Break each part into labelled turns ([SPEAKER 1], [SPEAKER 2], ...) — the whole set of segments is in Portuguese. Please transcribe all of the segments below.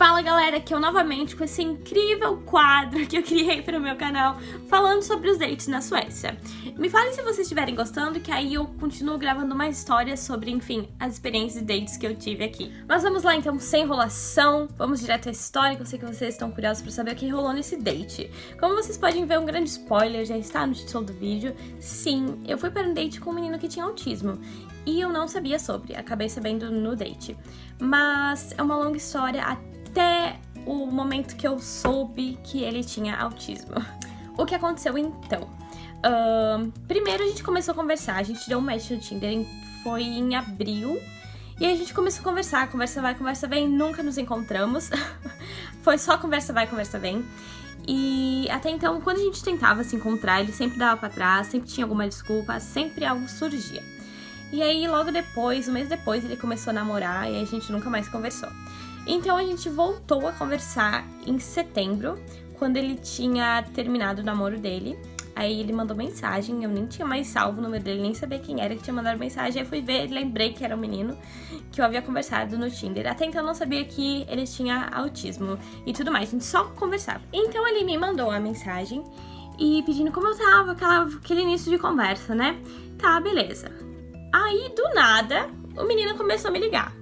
[SPEAKER 1] Fala galera, aqui eu novamente com esse incrível quadro que eu criei para o meu canal falando sobre os dates na Suécia. Me falem se vocês estiverem gostando, que aí eu continuo gravando mais histórias sobre, enfim, as experiências de dates que eu tive aqui. Mas vamos lá então, sem enrolação, vamos direto à história, que eu sei que vocês estão curiosos para saber o que rolou nesse date. Como vocês podem ver, um grande spoiler já está no título do vídeo. Sim, eu fui para um date com um menino que tinha autismo. E eu não sabia sobre, acabei sabendo no date. Mas é uma longa história até o momento que eu soube que ele tinha autismo. O que aconteceu então? Primeiro a gente começou a conversar, a gente deu um match no Tinder, foi em abril. E aí a gente começou a conversar, conversa vai, conversa vem, nunca nos encontramos. Foi só conversa vai, conversa vem. E até então, quando a gente tentava se encontrar, ele sempre dava pra trás, sempre tinha alguma desculpa, sempre algo surgia. E aí, logo depois, um mês depois, ele começou a namorar e a gente nunca mais conversou. Então, a gente voltou a conversar em setembro, quando ele tinha terminado o namoro dele. Aí ele mandou mensagem, eu nem tinha mais salvo o número dele, nem sabia quem era que tinha mandado mensagem. Aí fui ver, lembrei que era um menino que eu havia conversado no Tinder. Até então eu não sabia que ele tinha autismo e tudo mais, a gente só conversava. Então ele me mandou a mensagem e pedindo como eu tava, aquele início de conversa, né? Tá, beleza. Aí, do nada, o menino começou a me ligar.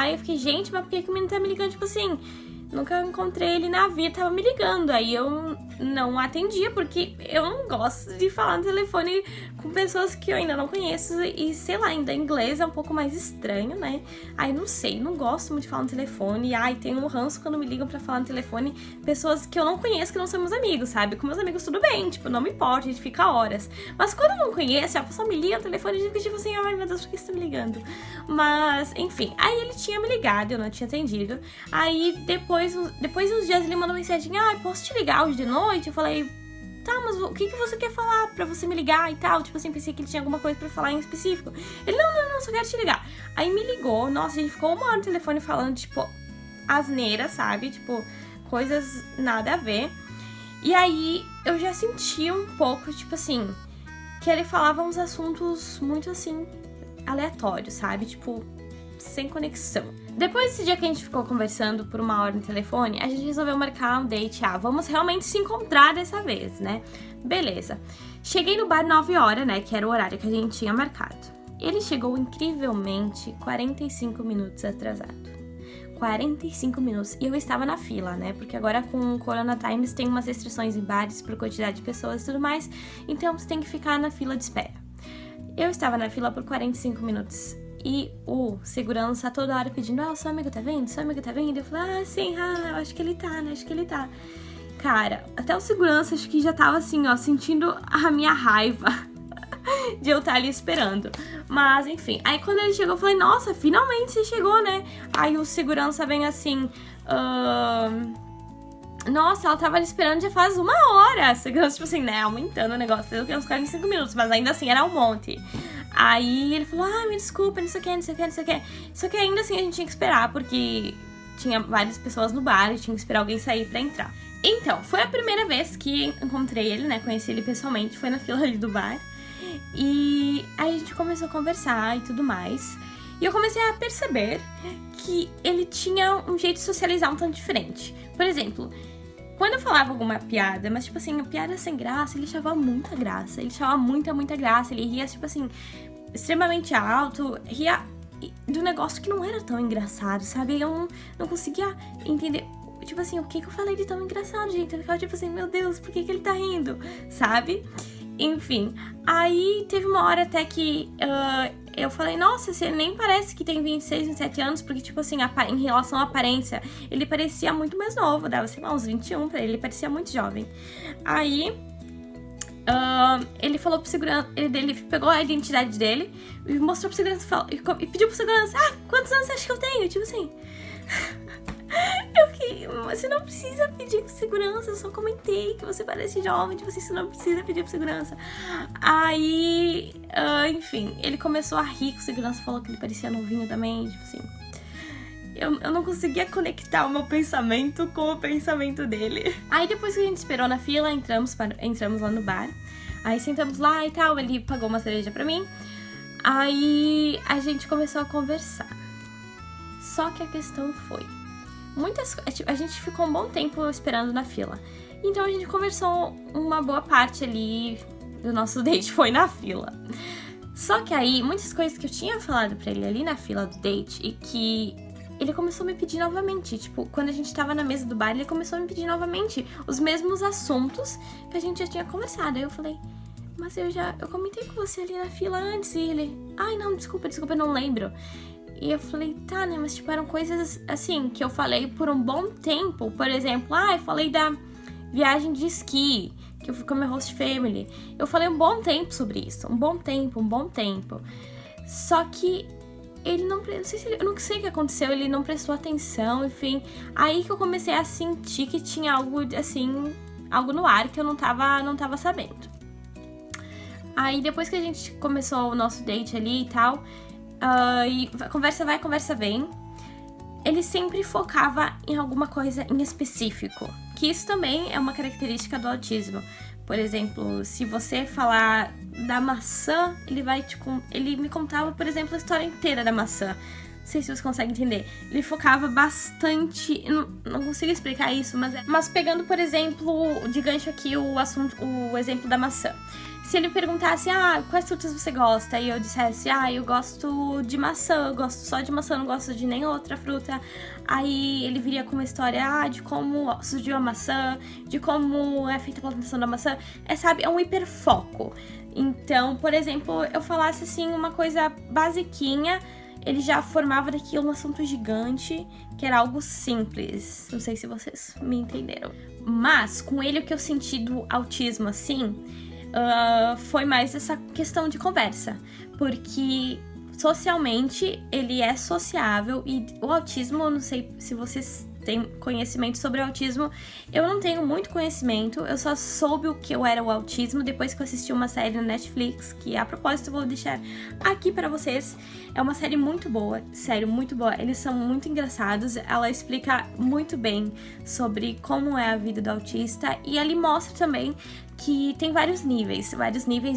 [SPEAKER 1] E eu fiquei, gente, mas por que o menino tá me ligando? Tipo assim, nunca encontrei ele na vida, tava me ligando. Aí eu não atendia, porque eu não gosto de falar no telefone com pessoas que eu ainda não conheço. E, sei lá, ainda inglês é um pouco mais estranho, né? Aí, não sei, não gosto muito de falar no telefone. Ai, tenho um ranço quando me ligam pra falar no telefone pessoas que eu não conheço, que não são meus amigos, sabe? Com meus amigos tudo bem, tipo, não me importa, a gente fica horas. Mas quando eu não conheço, a pessoa me liga no telefone e eu fico tipo assim, ai meu Deus, por que você tá me ligando? Mas, enfim, aí ele tinha me ligado, eu não tinha atendido. Aí, depois de uns dias, ele mandou mensagem, posso te ligar hoje de noite? Eu falei, tá, mas o que você quer falar pra você me ligar e tal? Tipo assim, pensei que ele tinha alguma coisa pra falar em específico. Ele, não, só quero te ligar. Aí me ligou, nossa, a gente ficou uma hora no telefone falando, tipo, asneira, sabe? Tipo, coisas nada a ver. E aí, eu já senti um pouco, tipo assim, que ele falava uns assuntos muito, assim, aleatórios, sabe? Tipo, sem conexão. Depois desse dia que a gente ficou conversando por uma hora no telefone, a gente resolveu marcar um date. Vamos realmente se encontrar dessa vez, né? Beleza. Cheguei no bar 9 horas, né? Que era o horário que a gente tinha marcado. Ele chegou incrivelmente 45 minutos atrasado. 45 minutos. E eu estava na fila, né? Porque agora com o Corona Times tem umas restrições em bares por quantidade de pessoas e tudo mais. Então você tem que ficar na fila de espera. Eu estava na fila por 45 minutos. E o segurança toda hora pedindo, o seu amigo tá vendo? Seu amigo tá vendo? Eu falei, sim, eu acho que ele tá, né? Acho que ele tá. Cara, até o segurança acho que já tava assim, ó, sentindo a minha raiva de eu estar ali esperando. Mas, enfim. Aí quando ele chegou, eu falei, nossa, finalmente você chegou, né? Aí o segurança vem assim, nossa, ela tava ali esperando já faz uma hora. Segurança, tipo assim, né, aumentando o negócio. Fez o que? Uns 45 minutos, mas ainda assim era um monte. Aí ele falou, me desculpa, não sei o que. Só que ainda assim a gente tinha que esperar, porque tinha várias pessoas no bar e tinha que esperar alguém sair pra entrar. Então, foi a primeira vez que encontrei ele, né, conheci ele pessoalmente, foi na fila ali do bar. E aí a gente começou a conversar e tudo mais. E eu comecei a perceber que ele tinha um jeito de socializar um tanto diferente. Por exemplo, quando eu falava alguma piada, mas tipo assim, a piada sem graça, ele achava muita graça. Ele achava muita graça. Ele ria, tipo assim, extremamente alto. Ria do negócio que não era tão engraçado, sabe? Eu não conseguia entender, tipo assim, o que eu falei de tão engraçado, gente. Eu ficava tipo assim, meu Deus, por que ele tá rindo? Sabe? Enfim, aí teve uma hora até que eu falei, nossa, você nem parece que tem 26, 27 anos, porque, tipo assim, em relação à aparência, ele parecia muito mais novo, dava, sei lá, uns 21 pra ele parecia muito jovem. Aí, ele falou pro segurança, ele pegou a identidade dele e mostrou pro segurança e pediu pro segurança, quantos anos você acha que eu tenho? Tipo assim... Você não precisa pedir pro segurança, eu só comentei que você parece jovem, tipo assim, você não precisa pedir pro segurança. Aí, enfim, ele começou a rir, o segurança falou que ele parecia novinho também, tipo assim. Eu não conseguia conectar o meu pensamento com o pensamento dele. Aí depois que a gente esperou na fila, entramos lá no bar. Aí sentamos lá e tal, ele pagou uma cerveja pra mim. Aí a gente começou a conversar. Só que a questão foi... A gente ficou um bom tempo esperando na fila. Então a gente conversou uma boa parte ali do nosso date foi na fila. Só que aí, muitas coisas que eu tinha falado pra ele ali na fila do date e que ele começou a me pedir novamente. Tipo, quando a gente tava na mesa do bar, ele começou a me pedir novamente os mesmos assuntos que a gente já tinha conversado. Aí eu falei, mas eu comentei com você ali na fila antes. E ele, ai não, desculpa, eu não lembro. E eu falei, tá, né, mas tipo, eram coisas assim, que eu falei por um bom tempo. Por exemplo, eu falei da viagem de esqui, que eu fui com a minha host family. Eu falei um bom tempo sobre isso, um bom tempo. Só que ele não, eu não sei o que aconteceu, ele não prestou atenção, enfim. Aí que eu comecei a sentir que tinha algo, assim, algo no ar que eu não tava sabendo. Aí depois que a gente começou o nosso date ali e tal, e conversa vai, conversa vem, ele sempre focava em alguma coisa em específico. Que isso também é uma característica do autismo. Por exemplo, se você falar da maçã, ele me contava, por exemplo, a história inteira da maçã. Não sei se você consegue entender. Ele focava bastante, não consigo explicar isso, mas pegando, por exemplo, de gancho aqui o exemplo da maçã. Se ele perguntasse, quais frutas você gosta? E eu dissesse, eu gosto de maçã, eu gosto só de maçã, não gosto de nem outra fruta. Aí ele viria com uma história, de como surgiu a maçã, de como é feita a plantação da maçã. É um hiperfoco. Então, por exemplo, eu falasse assim, uma coisa basiquinha, ele já formava daquilo um assunto gigante, que era algo simples. Não sei se vocês me entenderam. Mas, com ele, o que eu senti do autismo, assim, foi mais essa questão de conversa, porque socialmente ele é sociável e o autismo, eu não sei se vocês têm conhecimento sobre o autismo, eu não tenho muito conhecimento, eu só soube o que era o autismo depois que eu assisti uma série na Netflix, que a propósito eu vou deixar aqui pra vocês. É uma série muito boa, sério, muito boa, eles são muito engraçados, ela explica muito bem sobre como é a vida do autista e ele mostra também que tem vários níveis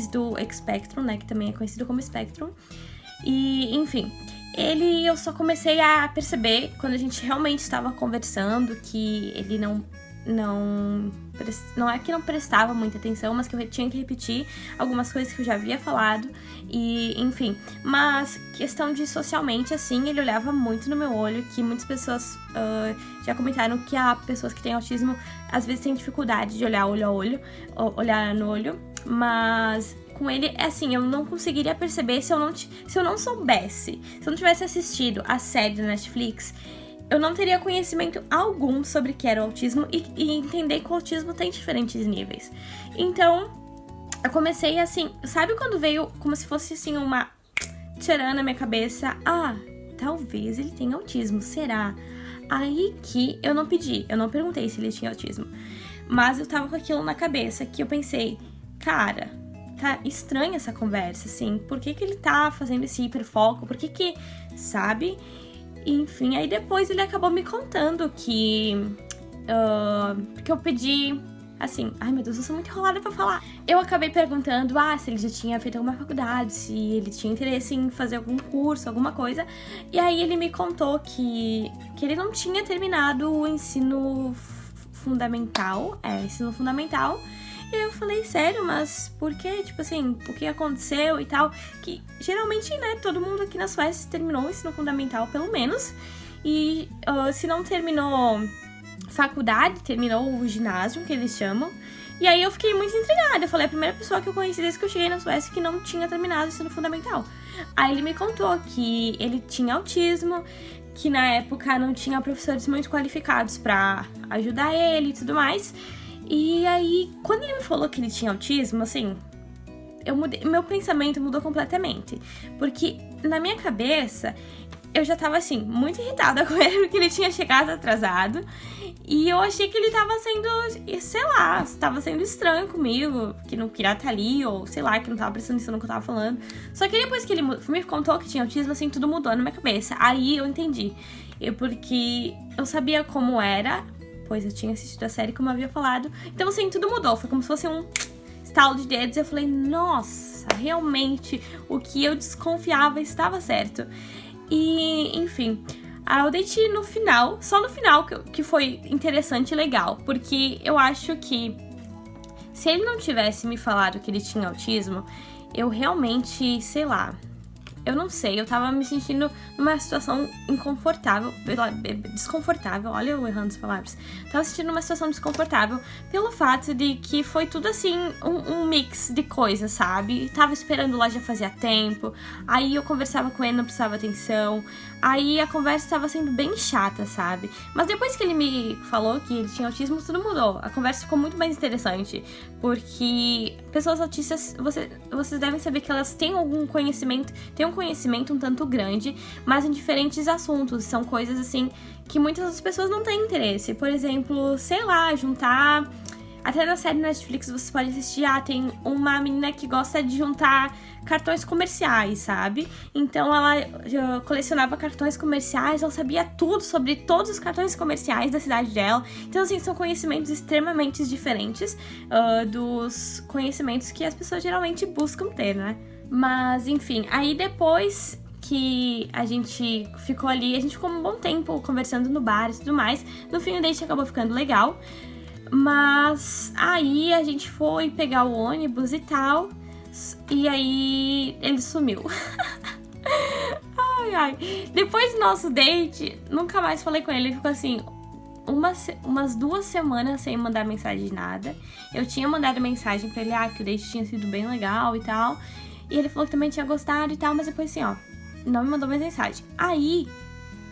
[SPEAKER 1] do Spectrum, né, que também é conhecido como Spectrum. E, enfim, eu só comecei a perceber, quando a gente realmente estava conversando, que ele não é que não prestava muita atenção, mas que eu tinha que repetir algumas coisas que eu já havia falado, e enfim. Mas questão de socialmente, assim, ele olhava muito no meu olho, que muitas pessoas já comentaram que há pessoas que têm autismo, às vezes têm dificuldade de olhar olho a olho, olhar no olho, mas com ele, assim, eu não conseguiria perceber se eu não soubesse, se eu não tivesse assistido a série da Netflix, eu não teria conhecimento algum sobre o que era o autismo e entender que o autismo tem diferentes níveis. Então, eu comecei assim, sabe quando veio como se fosse assim uma tcharã na minha cabeça? Talvez ele tenha autismo, será? Aí que eu não perguntei se ele tinha autismo. Mas eu tava com aquilo na cabeça que eu pensei, cara, tá estranha essa conversa, assim, por que ele tá fazendo esse hiperfoco? Por que, sabe? Enfim, aí depois ele acabou me contando que eu pedi, assim, ai meu Deus, eu sou muito enrolada pra falar. Eu acabei perguntando, se ele já tinha feito alguma faculdade, se ele tinha interesse em fazer algum curso, alguma coisa. E aí ele me contou que ele não tinha terminado o ensino fundamental. E aí eu falei, sério, mas por quê? Tipo assim, o que aconteceu e tal? Que geralmente, né, todo mundo aqui na Suécia terminou o ensino fundamental, pelo menos. E se não terminou faculdade, terminou o ginásio, que eles chamam. E aí eu fiquei muito intrigada. Eu falei, a primeira pessoa que eu conheci desde que eu cheguei na Suécia que não tinha terminado o ensino fundamental. Aí ele me contou que ele tinha autismo, que na época não tinha professores muito qualificados pra ajudar ele e tudo mais. E aí, quando ele me falou que ele tinha autismo, assim, meu pensamento mudou completamente. Porque na minha cabeça, eu já tava, assim, muito irritada com ele, porque ele tinha chegado atrasado. E eu achei que ele tava sendo, sei lá, tava sendo estranho comigo, que não queria estar ali, ou sei lá, que não tava prestando atenção no que eu tava falando. Só que depois que ele me contou que tinha autismo, assim, tudo mudou na minha cabeça. Aí eu entendi. Porque eu sabia como era, pois eu tinha assistido a série, como eu havia falado. Então, assim, tudo mudou. Foi como se fosse um estalo de dedos. Eu falei, nossa, realmente, o que eu desconfiava estava certo. E, enfim, O date no final, só no final que foi interessante e legal, porque eu acho que se ele não tivesse me falado que ele tinha autismo, eu realmente, sei lá, eu não sei, eu tava me sentindo numa situação inconfortável, desconfortável, olha eu errando as palavras. Tava sentindo uma situação desconfortável pelo fato de que foi tudo assim, um mix de coisas, sabe? Tava esperando lá já fazia tempo, aí eu conversava com ele, não prestava atenção, aí a conversa tava sendo bem chata, sabe? Mas depois que ele me falou que ele tinha autismo, tudo mudou. A conversa ficou muito mais interessante, porque pessoas autistas, vocês devem saber que elas têm algum conhecimento, um conhecimento um tanto grande, mas em diferentes assuntos. São coisas assim que muitas das pessoas não têm interesse. Por exemplo, sei lá, juntar... Até na série Netflix você pode assistir, tem uma menina que gosta de juntar cartões comerciais, sabe? Então ela colecionava cartões comerciais, ela sabia tudo sobre todos os cartões comerciais da cidade dela. Então, assim, são conhecimentos extremamente diferentes dos conhecimentos que as pessoas geralmente buscam ter, né? Mas, enfim, aí depois que a gente ficou ali, a gente ficou um bom tempo conversando no bar e tudo mais. No fim, o date acabou ficando legal. Mas aí a gente foi pegar o ônibus e tal, e aí ele sumiu. Ai. Depois do nosso date, nunca mais falei com ele. Ele ficou assim, umas 2 semanas sem mandar mensagem de nada. Eu tinha mandado mensagem pra ele, que o date tinha sido bem legal e tal. E ele falou que também tinha gostado e tal, mas depois assim, não me mandou mais mensagem. Aí,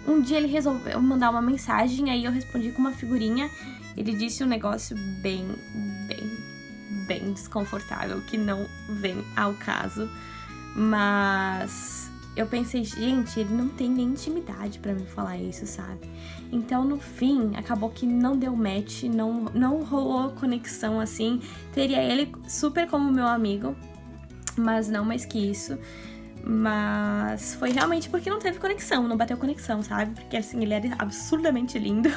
[SPEAKER 1] um dia ele resolveu mandar uma mensagem, aí eu respondi com uma figurinha. Ele disse um negócio bem desconfortável, que não vem ao caso. Mas eu pensei, gente, ele não tem nem intimidade pra me falar isso, sabe? Então, no fim, acabou que não deu match, não rolou conexão assim. Teria ele super como meu amigo, mas não mais que isso. Mas foi realmente porque não teve conexão, não bateu conexão, sabe? Porque assim, ele era absurdamente lindo.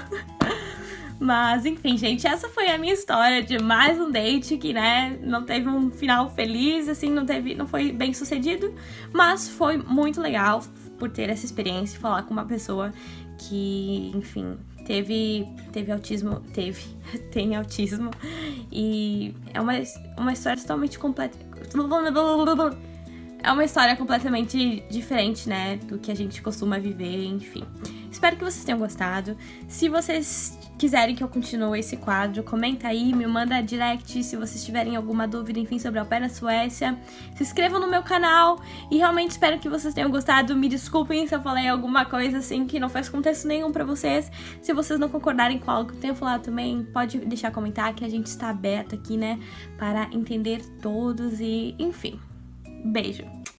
[SPEAKER 1] Mas, enfim, gente, essa foi a minha história de mais um date que, né, não teve um final feliz, assim, não foi bem sucedido, mas foi muito legal por ter essa experiência e falar com uma pessoa que, enfim, tem autismo, e é uma história totalmente completa. É uma história completamente diferente, né, do que a gente costuma viver, enfim. Espero que vocês tenham gostado. Se vocês quiserem que eu continue esse quadro, comenta aí, me manda direct se vocês tiverem alguma dúvida, enfim, sobre Au Pair na Suécia. Se inscrevam no meu canal e realmente espero que vocês tenham gostado. Me desculpem se eu falei alguma coisa assim que não faz contexto nenhum pra vocês. Se vocês não concordarem com algo que eu tenho falado também, pode deixar comentar que a gente está aberto aqui, né, para entender todos e, enfim, beijo!